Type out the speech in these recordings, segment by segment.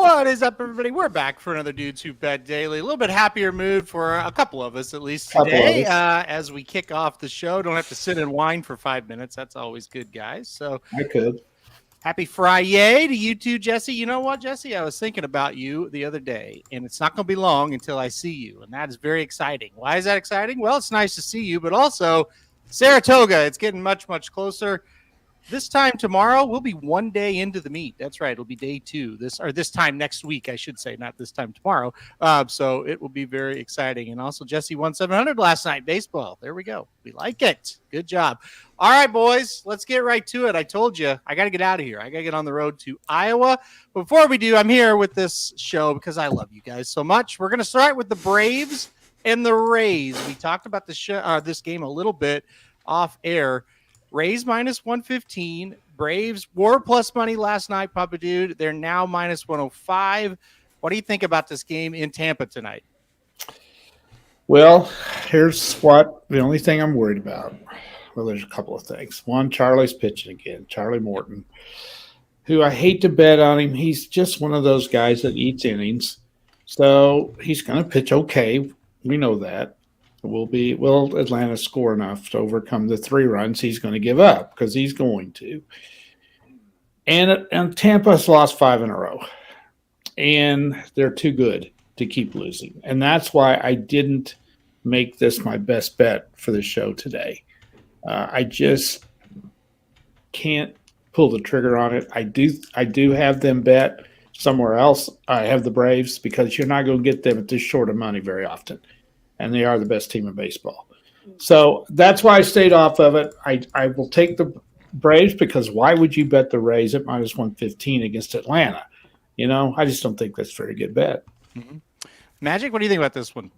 What is up, everybody? We're back for another Dudes Who Bet Daily. A little bit happier mood for a couple of us, at least today, as we kick off the show. Don't have to sit and whine for 5 minutes. That's always good, guys. So I could. Happy Friday to you too, Jesse. You know what, Jesse? I was thinking about you the other day, and it's not going to be long until I see you, and that is very exciting. Why is that exciting? Well, it's nice to see you, but also Saratoga. It's getting much, much closer. This time tomorrow, we'll be 1 day into the meet. That's right. It'll be day 2. This time next week, I should say, not this time tomorrow. So it will be very exciting. And also, Jesse won 700 last night. Baseball. There we go. We like it. Good job. All right, boys, let's get right to it. I told you, I got to get out of here. I got to get on the road to Iowa. Before we do, I'm here with this show because I love you guys so much. We're going to start with the Braves and the Rays. We talked about this game a little bit off air. Rays minus 115. Braves were plus money last night, Papa Dude. They're now minus 105. What do you think about this game in Tampa tonight? Well, here's what the only thing I'm worried about. Well, there's a couple of things. One, Charlie's pitching again, Charlie Morton, who I hate to bet on him. He's just one of those guys that eats innings. So he's going to pitch okay. We know that. Will Atlanta score enough to overcome the 3 runs he's going to give up? Because he's going to. And Tampa's lost 5 in a row. And they're too good to keep losing. And that's why I didn't make this my best bet for the show today. I just can't pull the trigger on it. I do have them bet somewhere else. I have the Braves because you're not going to get them at this short of money very often. And they are the best team in baseball. So that's why I stayed off of it. I will take the Braves because why would you bet the Rays at minus 115 against Atlanta? You know, I just don't think that's a very good bet. Mm-hmm. Magic, what do you think about this one?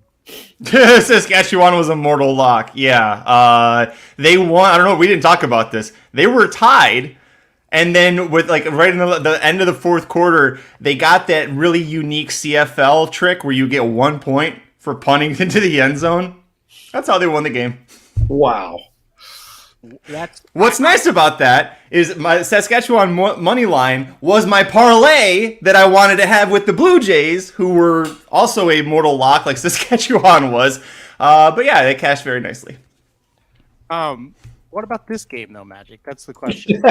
Saskatchewan was a mortal lock. Yeah. They won. I don't know. We didn't talk about this. They were tied. And then with right in the end of the fourth quarter, they got that really unique CFL trick where you get 1 point for punting into the end zone. That's how they won the game. Wow. What's nice about that is my Saskatchewan money line was my parlay that I wanted to have with the Blue Jays, who were also a mortal lock like Saskatchewan was. But yeah, they cashed very nicely. What about this game, though, Magic? That's the question.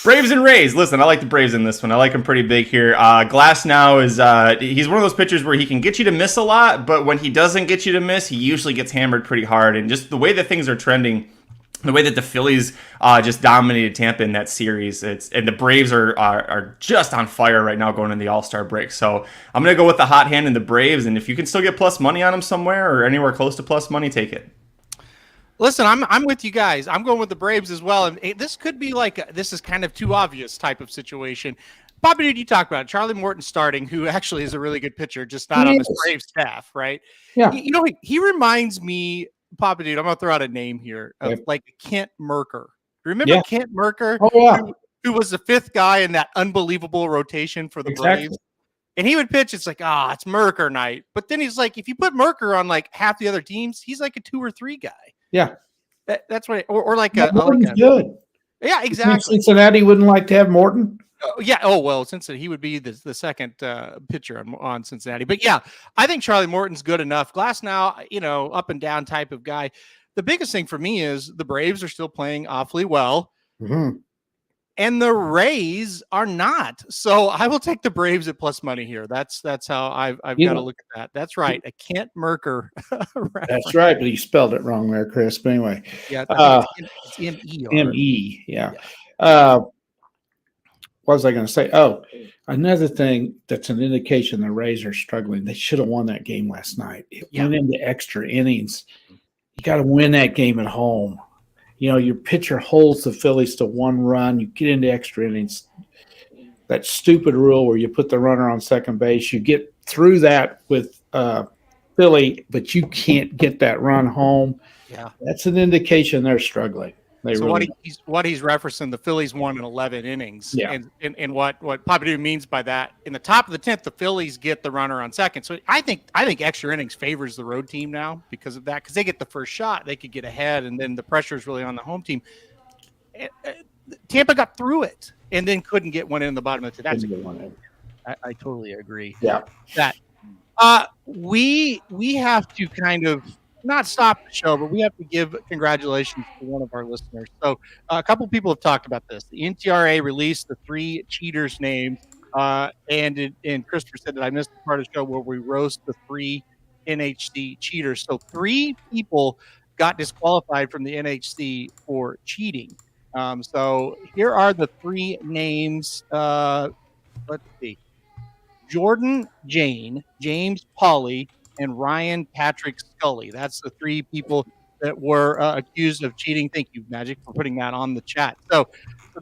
Braves and Rays. Listen, I like the Braves in this one. I like him pretty big here. Glass now is he's one of those pitchers where he can get you to miss a lot, but when he doesn't get you to miss, he usually gets hammered pretty hard. And just the way that things are trending, the way that the Phillies just dominated Tampa in that series, and the Braves are just on fire right now going in the All-Star break. So I'm going to go with the hot hand in the Braves, and if you can still get plus money on them somewhere or anywhere close to plus money, take it. Listen, I'm with you guys. I'm going with the Braves as well. And this could be this is kind of too obvious type of situation. Bobby, did you talk about it? Charlie Morton starting, who actually is a really good pitcher, just not on this Braves staff, right? Yeah. He reminds me, Papa Dude, I'm going to throw out a name here, of like Kent Merker. Remember Kent Merker? Oh, yeah. Who was the 5th guy in that unbelievable rotation for the Braves? And he would pitch, it's like, it's Merker night. But then he's like, if you put Merker on like half the other teams, he's like a 2 or 3 guy. Yeah. That's what, or like Morton's good. Yeah, exactly. Cincinnati wouldn't like to have Morton. Yeah. Oh, well, Cincinnati, he would be the second pitcher on Cincinnati. But yeah, I think Charlie Morton's good enough. Glass now, up and down type of guy. The biggest thing for me is the Braves are still playing awfully well. Mm-hmm. And the Rays are not. So I will take the Braves at plus money here. That's how I've got to look at that. That's right. A Kent Merker. That's right, but you spelled it wrong there, Chris. But anyway. Yeah, it's M-E. M-E, yeah. What was I going to say? Oh, another thing that's an indication the Rays are struggling. They should have won that game last night. It went into extra innings. You got to win that game at home. Your pitcher holds the Phillies to 1 run. You get into extra innings. That stupid rule where you put the runner on second base, you get through that with Philly, but you can't get that run home. Yeah, that's an indication they're struggling. What he's referencing, the Phillies won in 11 innings. Yeah. And what Papa Dude means by that, in the top of the 10th, the Phillies get the runner on second. So I think extra innings favors the road team now because of that, because they get the first shot, they could get ahead, and then the pressure is really on the home team. Tampa got through it. and then couldn't get one in the bottom of the. That's a Couldn't good get one one. I totally agree. Yeah. That we have to kind of not stop the show, but we have to give congratulations to one of our listeners. So a couple people have talked about this. The NCAA released the 3 cheaters' names, and Christopher said that I missed the part of the show where we roast the 3 NHC cheaters. So 3 people got disqualified from the NHC for cheating. So here are the 3 names. Let's see. Jordan Jane, James Pauly, and Ryan Patrick Scully. That's the 3 people that were accused of cheating. Thank you, Magic, for putting that on the chat. So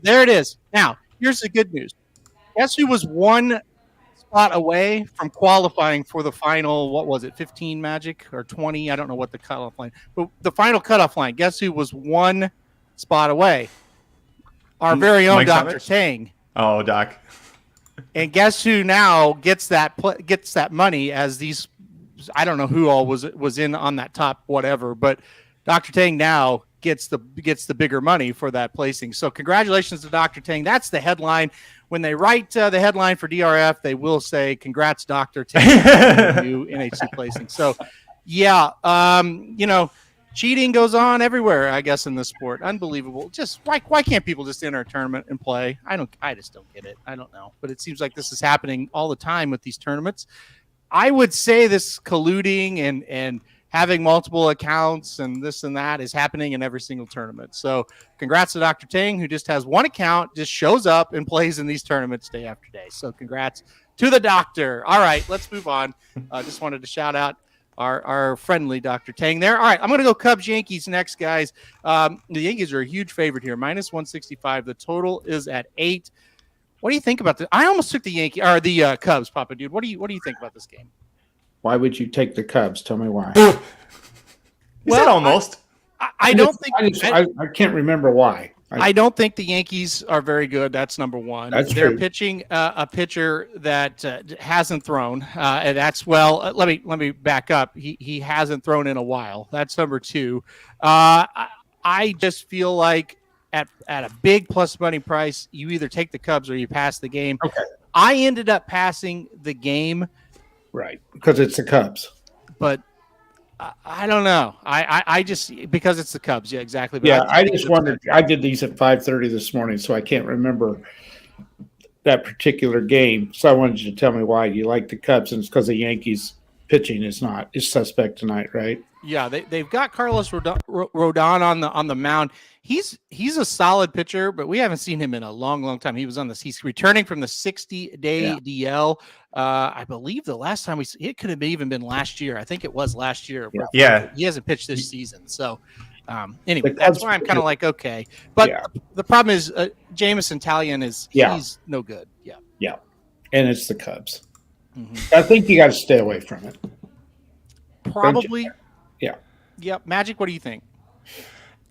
there it is. Now, here's the good news. Guess who was 1 spot away from qualifying for the final, what was it, 15 Magic or 20? I don't know what the cutoff line, but the final cutoff line. Guess who was 1 spot away? Our very own Mike Dr. Somich? Tang. Oh, Doc. And guess who now gets that money as these? I don't know who all was in on that top whatever, but Dr. Tang now gets the bigger money for that placing. So congratulations to Dr. Tang. That's the headline. When they write the headline for DRF, they will say, "Congrats, Dr. Tang, on new NHC placing." So, yeah, cheating goes on everywhere, I guess, in this sport. Unbelievable. Just why can't people just enter a tournament and play? I just don't get it. I don't know. But it seems like this is happening all the time with these tournaments. I would say this colluding and having multiple accounts and this and that is happening in every single tournament. So congrats to Dr. Tang, who just has 1 account, just shows up and plays in these tournaments day after day. So congrats to the doctor. All right, let's move on. Just wanted to shout out our friendly Dr. Tang there. All right, I'm going to go Cubs-Yankees next, guys. The Yankees are a huge favorite here, -165. The total is at 8. What do you think about this? I almost took the Cubs, Papa Dude. What do you think about this game? Why would you take the Cubs? Tell me why. You said almost. I don't think. I can't remember why. I don't think the Yankees are very good. That's number one. They're true. pitching a pitcher that hasn't thrown. And that's let me back up. He hasn't thrown in a while. That's number 2. I just feel like at a big plus money price, you either take the Cubs or you pass the game. Okay. I ended up passing the game. Right, because it's the Cubs. But I don't know. I just because it's the Cubs. Yeah, exactly. But Yeah, I just wondered. I did these at 5:30 this morning, so I can't remember that particular game. So I wanted you to tell me why you like the Cubs, and it's because the Yankees pitching is suspect tonight, right? Yeah, they've got Carlos Rodon on the mound. He's a solid pitcher, but we haven't seen him in a long time. He's returning from the 60-day DL. I believe the last time it could have even been last year. I think it was last year. Yeah. He hasn't pitched this season. So anyway, that's why I'm kind of like, okay. But the problem is Jameson Taillon he's no good. Yeah. Yeah. And it's the Cubs. Mm-hmm. I think you got to stay away from it. Probably. Yeah. Yep. Magic, what do you think?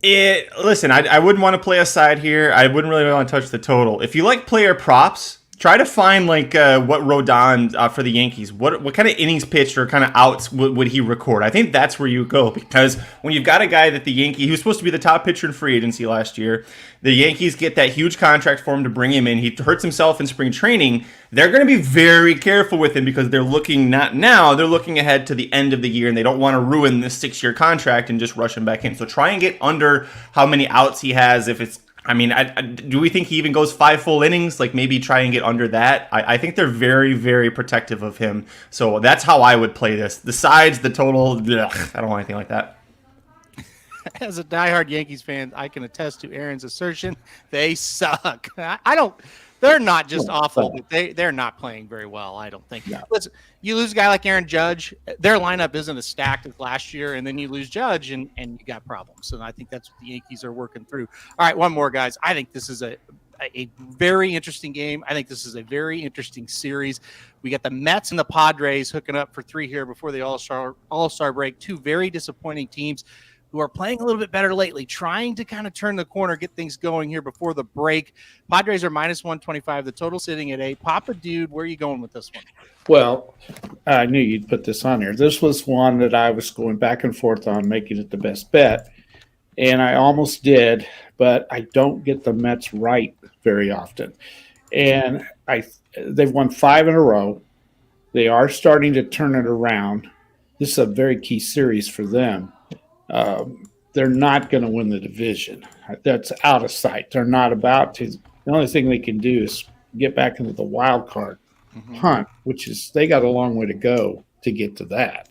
Listen, I wouldn't want to play a side here. I wouldn't really want to touch the total. If you like player props, try to find what Rodon for the Yankees. What kind of innings pitched or kind of outs would he record? I think that's where you go, because when you've got a guy that he was supposed to be the top pitcher in free agency last year, the Yankees get that huge contract for him to bring him in. He hurts himself in spring training. They're going to be very careful with him because they're looking not now, they're looking ahead to the end of the year, and they don't want to ruin this 6-year contract and just rush him back in. So try and get under how many outs he has. If it's, do we think he even goes 5 full innings? Like maybe try and get under that. I think they're very, very protective of him. So that's how I would play this. The sides, the total, I don't want anything like that. As a diehard Yankees fan, I can attest to Aaron's assertion. They suck. They're not just awful, but they're not playing very well, I don't think. Yeah. Listen, you lose a guy like Aaron Judge, their lineup isn't as stacked as last year, and then you lose Judge, and you got problems. And I think that's what the Yankees are working through. All right, one more, guys. I think this is a very interesting game. I think this is a very interesting series. We got the Mets and the Padres hooking up for 3 here before the All-Star break. 2 very disappointing teams who are playing a little bit better lately, trying to kind of turn the corner, get things going here before the break. Padres are -125, the total sitting at 8. Papa Dude, where are you going with this one? Well, I knew you'd put this on here. This was one that I was going back and forth on, making it the best bet. and I almost did, but I don't get the Mets right very often. And they've won 5 in a row. They are starting to turn it around. This is a very key series for them. They're not going to win the division. That's out of sight. They're not about to. The only thing they can do is get back into the wild card hunt, which is they got a long way to go to get to that.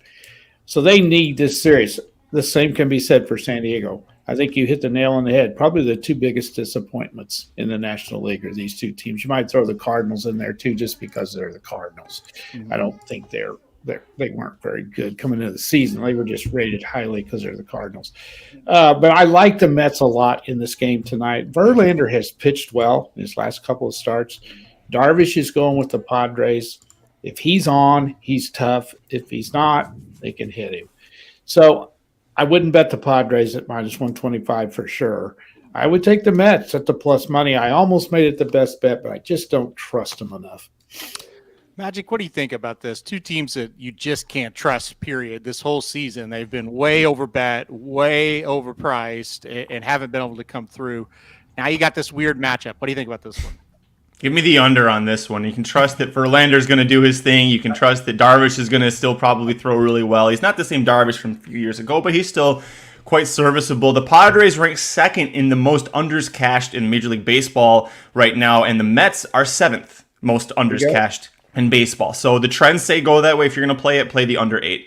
So they need this series. The same can be said for San Diego. I think you hit the nail on the head. Probably the 2 biggest disappointments in the National League are these 2 teams. You might throw the Cardinals in there too, just because they're the Cardinals. I don't think they weren't very good coming into the season. They were just rated highly because they're the Cardinals. But I like the Mets a lot in this game tonight. Verlander has pitched well in his last couple of starts. Darvish is going with the Padres. If he's on, he's tough. If he's not, they can hit him. So I wouldn't bet the Padres at minus 125 for sure. I would take the Mets at the plus money. I almost made it the best bet, but I just don't trust them enough. Magic, what do you think about this? 2 teams that you just can't trust, period. This whole season, they've been way overbet, way overpriced, and haven't been able to come through. Now you got this weird matchup. What do you think about this one? Give me the under on this one. You can trust that Verlander's going to do his thing. You can trust that Darvish is going to still probably throw really well. He's not the same Darvish from a few years ago, but he's still quite serviceable. The Padres rank 2nd in the most unders cashed in Major League Baseball right now, and the Mets are 7th most unders cashed in baseball. So the trends say go that way. If you're going to play it, play the under 8.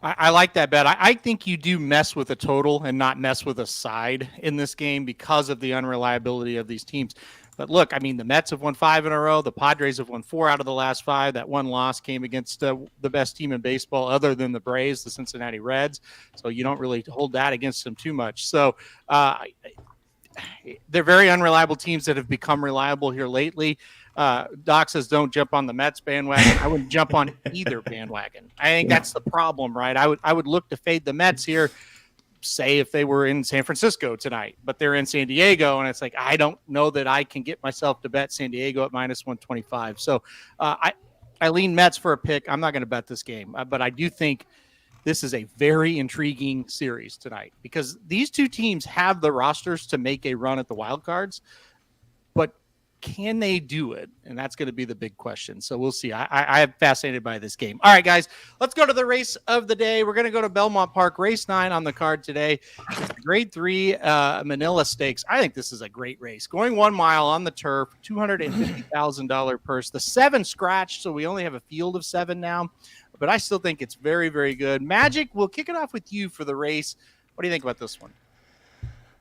I like that bet. I think you do mess with a total and not mess with a side in this game because of the unreliability of these teams. But look, I mean, the Mets have won 5 in a row. The Padres have won 4 out of the last 5. That one loss came against the best team in baseball other than the Braves, the Cincinnati Reds. So you don't really hold that against them too much. So they're very unreliable teams that have become reliable here lately. Doc says don't jump on the Mets bandwagon. I wouldn't jump on either bandwagon. I think that's the problem, right? I would look to fade the Mets here, say if they were in San Francisco tonight, but they're in San Diego, and it's like I don't know that I can get myself to bet San Diego at minus 125. So I lean Mets for a pick. I'm not going to bet this game, but I do think this is a very intriguing series tonight because these 2 teams have the rosters to make a run at the wild cards, but can they do it? And that's going to be the big question. So we'll see. I am fascinated by this game. All right, guys, let's go to the race of the day. We're going to go to Belmont Park, race 9 on the card today. It's the grade 3 Manila Stakes. I think this is a great race. Going 1 mile on the turf, $250,000 purse. The 7 scratched, so we only have a field of 7 now. But I still think it's very, very good. Magic, we'll kick it off with you for the race. What do you think about this one?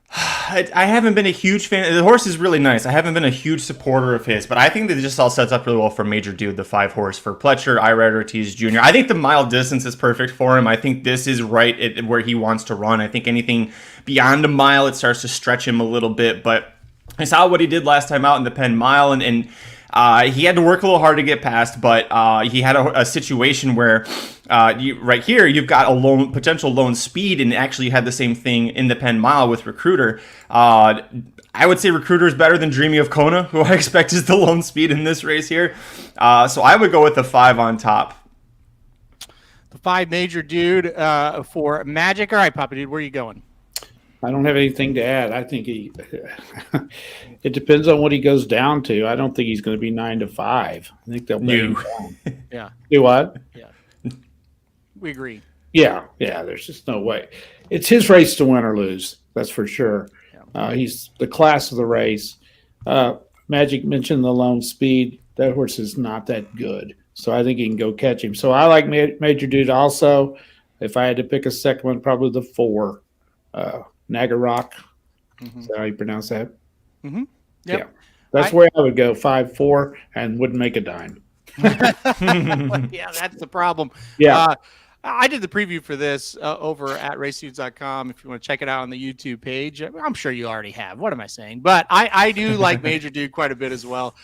I haven't been a huge fan. The horse is really nice. I haven't been a huge supporter of his, but I think that it just all sets up really well for Major Dude, the 5 horse for Pletcher, Irad Ortiz Jr. I think the mile distance is perfect for him. I think this is right at where he wants to run. I think anything beyond a mile, it starts to stretch him a little bit, but I saw what he did last time out in the Penn Mile, and he had to work a little hard to get past, but he had a situation where right here you've got a potential lone speed, and actually had the same thing in the Penn Mile with Recruiter. I would say Recruiter is better than Dreamy of Kona, who I expect is the lone speed in this race here. So I would go with the 5 on top. The 5 Major Dude for Magic. All right, Papa Dude, where are you going? I don't have anything to add. I think it depends on what he goes down to. I don't think he's going to be 9-5. I think they'll bet him down. Yeah. Do what? Yeah. We agree. Yeah. There's just no way. It's his race to win or lose. That's for sure. Yeah. He's the class of the race. Magic mentioned the lone speed. That horse is not that good. So I think he can go catch him. So I like Major Dude also. If I had to pick a second one, probably the 4. Nagarok. Is that how you pronounce that? Mm-hmm. Yep. Yeah. That's where I would go, 5-4, and wouldn't make a dime. Yeah, that's the problem. Yeah. I did the preview for this over at racedudes.com. If you want to check it out on the YouTube page, I'm sure you already have. What am I saying? But I do like Major Dude quite a bit as well.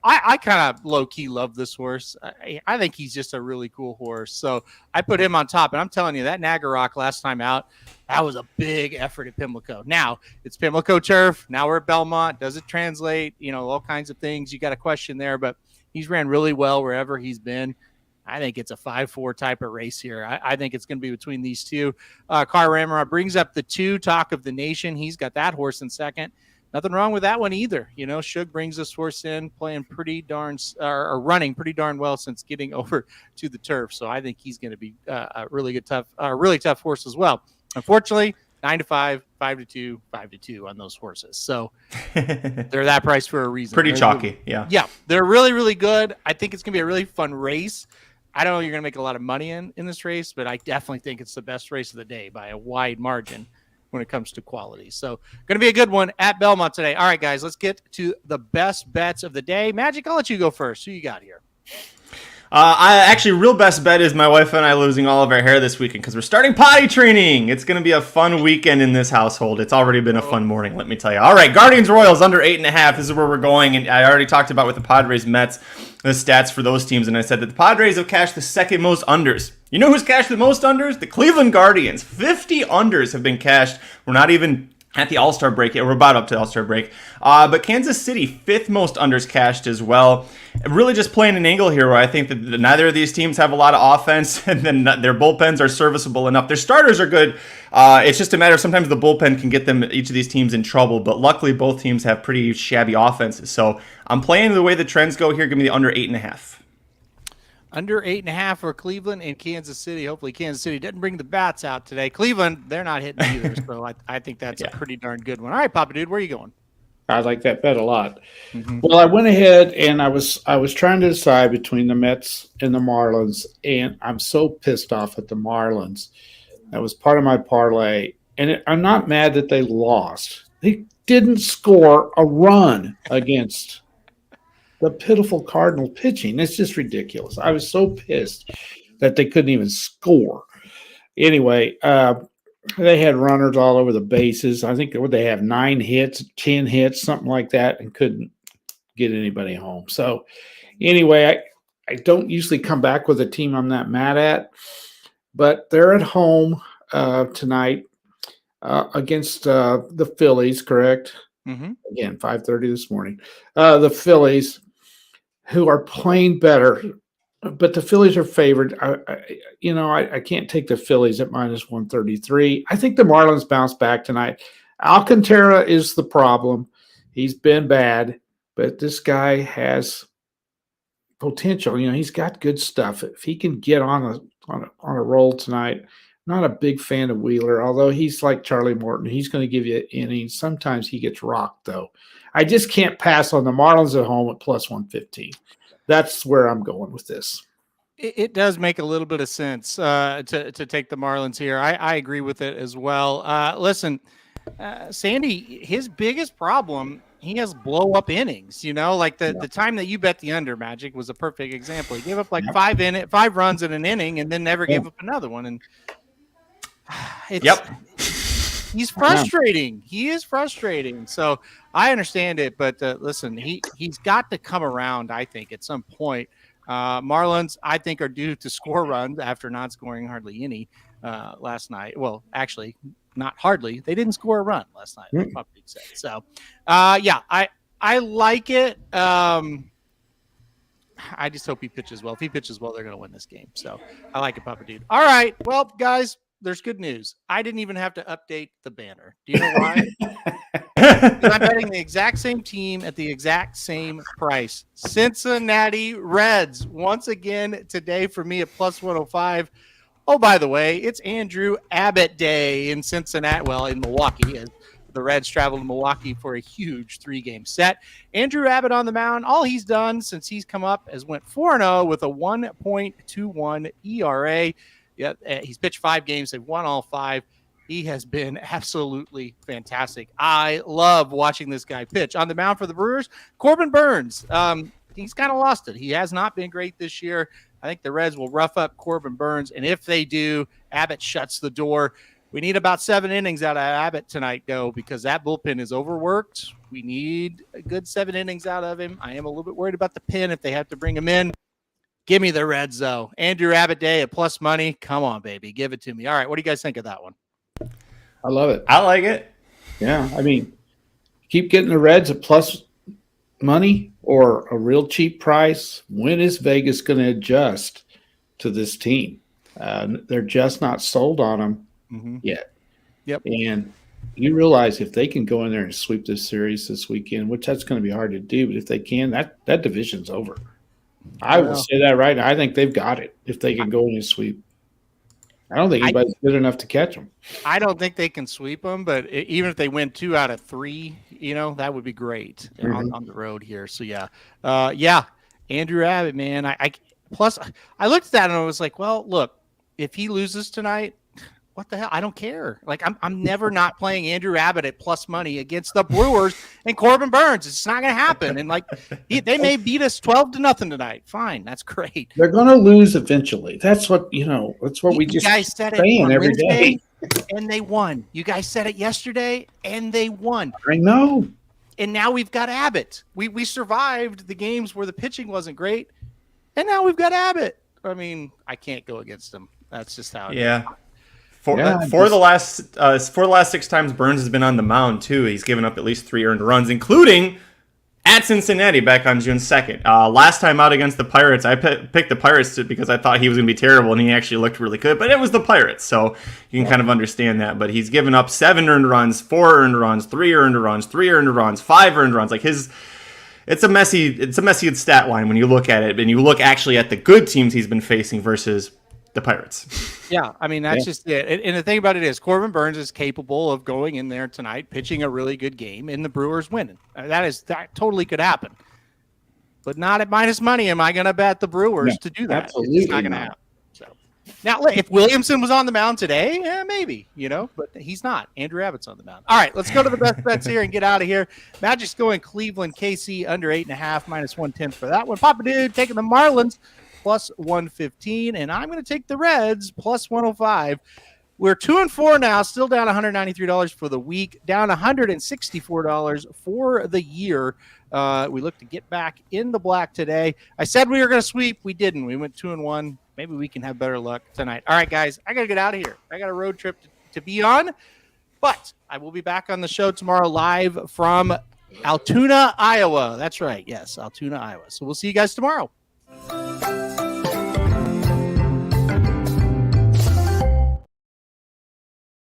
I kind of low-key love this horse. I think he's just a really cool horse. So I put him on top. And I'm telling you, that Nagarok last time out, that was a big effort at Pimlico. Now, it's Pimlico turf. Now we're at Belmont. Does it translate? All kinds of things. You got a question there. But he's ran really well wherever he's been. I think it's a 5-4 type of race here. I think it's going to be between these two. Car Ramrod brings up the 2 talk of the nation. He's got that horse in second. Nothing wrong with that one either. Shug brings this horse in, playing pretty darn or running pretty darn well since getting over to the turf. So I think he's going to be a really tough horse as well. Unfortunately, 9-5, 5-2, 5-2 on those horses. So they're that price for a reason. Pretty chalky, yeah. Yeah, they're really, really good. I think it's going to be a really fun race. I don't know you're going to make a lot of money in this race, but I definitely think it's the best race of the day by a wide margin when it comes to quality. So going to be a good one at Belmont today. All right, guys, let's get to the best bets of the day. Magic, I'll let you go first. Who you got here? Real best bet is my wife and I losing all of our hair this weekend because we're starting potty training. It's going to be a fun weekend in this household. It's already been a fun morning, let me tell you. All right, Guardians Royals under 8.5. This is where we're going. And I already talked about with the Padres Mets, the stats for those teams. And I said that the Padres have cashed the second most unders. You know who's cashed the most unders? The Cleveland Guardians. 50 unders have been cashed. We're not even at the All-Star break yet. We're about up to the All-Star break. But Kansas City, 5th most unders cashed as well. Really just playing an angle here where I think that neither of these teams have a lot of offense, and then their bullpens are serviceable enough. Their starters are good. It's just a matter of sometimes the bullpen can get each of these teams in trouble, but luckily both teams have pretty shabby offenses. So I'm playing the way the trends go here. Give me the under 8.5. Under 8.5 for Cleveland and Kansas City. Hopefully Kansas City didn't bring the bats out today. Cleveland, they're not hitting either, so I think that's a pretty darn good one. All right, Papa Dude, where are you going? I like that bet a lot. Mm-hmm. Well, I went ahead and I was trying to decide between the Mets and the Marlins, and I'm so pissed off at the Marlins. That was part of my parlay, and I'm not mad that they lost. They didn't score a run against the pitiful Cardinal pitching. It's just ridiculous. I was so pissed that they couldn't even score. Anyway, they had runners all over the bases. I think they have 9 hits, 10 hits, something like that, and couldn't get anybody home. So anyway, I don't usually come back with a team I'm not mad at, but they're at home tonight against the Phillies, correct? Mm-hmm. Again, 5:30 this morning. The Phillies, who are playing better, but the Phillies are favored. I can't take the Phillies at minus 133. I think the Marlins bounce back tonight. Alcantara is the problem. He's been bad, but this guy has potential. He's got good stuff. If he can get on a roll tonight, not a big fan of Wheeler, although he's like Charlie Morton. He's going to give you innings. Sometimes he gets rocked, though. I just can't pass on the Marlins at home at plus 115. That's where I'm going with this. It does make a little bit of sense to take the Marlins here. I agree with it as well. Listen, Sandy, his biggest problem, he has blow-up innings. Like the time that you bet the under, Magic, was a perfect example. He gave up like 5 runs in an inning and then never gave up another one. And he's frustrating. He is frustrating. So I understand it, but listen, he's got to come around, I think, at some point. Marlins, I think, are due to score runs after not scoring hardly any last night. Well, actually, not hardly. They didn't score a run last night, like Papa said. So, I like it. I just hope he pitches well. If he pitches well, they're going to win this game. So I like it, Papa Dude. All right. Well, guys, there's good news. I didn't even have to update the banner. Do you know why? Because I'm betting the exact same team at the exact same price. Cincinnati Reds, once again today for me at plus 105. Oh, by the way, it's Andrew Abbott Day in Cincinnati. Well, in Milwaukee, as the Reds travel to Milwaukee for a huge 3-game set. Andrew Abbott on the mound. All he's done since he's come up is went 4-0 with a 1.21 ERA. Yeah, he's pitched 5 games. They've won all 5. He has been absolutely fantastic. I love watching this guy pitch. On the mound for the Brewers, Corbin Burns. He's kind of lost it. He has not been great this year. I think the Reds will rough up Corbin Burns, and if they do, Abbott shuts the door. We need about 7 innings out of Abbott tonight, though, because that bullpen is overworked. We need a good 7 innings out of him. I am a little bit worried about the pen if they have to bring him in. Give me the Reds, though. Andrew Abbott Day at plus money. Come on, baby. Give it to me. All right, what do you guys think of that one? I love it. I like it. Yeah, I mean, keep getting the Reds at plus money or a real cheap price. When is Vegas going to adjust to this team. They're just not sold on them yet. Yep. And you realize if they can go in there and sweep this series this weekend, which that's going to be hard to do, but if they can, that division's over. I will say that right now. I think they've got it if they can go in and sweep. I don't think anybody's good enough to catch them. I don't think they can sweep them, but even if they win 2 out of 3, that would be great on the road here. So, Andrew Abbott, man. Plus, I looked at that and I was like, well, look, if he loses tonight, what the hell? I don't care. Like, I'm never not playing Andrew Abbott at plus money against the Brewers and Corbin Burns. It's not going to happen. And they may beat us 12-0 tonight. Fine, that's great. They're going to lose eventually. That's what That's what we just guys said saying every day. And they won. You guys said it yesterday, and they won. I know. And now we've got Abbott. We survived the games where the pitching wasn't great, and now we've got Abbott. I mean, I can't go against him. That's just how it is. For the last 6 times Burns has been on the mound too, he's given up at least 3 earned runs, including at Cincinnati back on June 2nd. Last time out against the Pirates, I picked the Pirates because I thought he was going to be terrible, and he actually looked really good. But it was the Pirates, so you can kind of understand that. But he's given up 7 earned runs, 4 earned runs, 3 earned runs, 3 earned runs, 5 earned runs. It's a messy stat line when you look at it, and you look actually at the good teams he's been facing versus the Pirates. Yeah, I mean, that's just it. And the thing about it is Corbin Burns is capable of going in there tonight, pitching a really good game, and the Brewers winning. That totally could happen. But not at minus money am I going to bet the Brewers to do that. Absolutely it's not going to happen. So now, if Williamson was on the mound today, maybe, but he's not. Andrew Abbott's on the mound. All right, let's go to the best bets here and get out of here. Magic's going Cleveland, KC under 8.5, minus 110 for that one. Papa Dude taking the Marlins, plus 115, and I'm going to take the Reds plus 105. We're 2-4 now, still down $193 for the week, down $164 for the year. We look to get back in the black today. I said we were going to sweep. We didn't. We went 2-1. Maybe we can have better luck tonight. All right, guys, I got to get out of here. I got a road trip to be on, but I will be back on the show tomorrow live from Altoona, Iowa. That's right. Yes, Altoona, Iowa. So we'll see you guys tomorrow.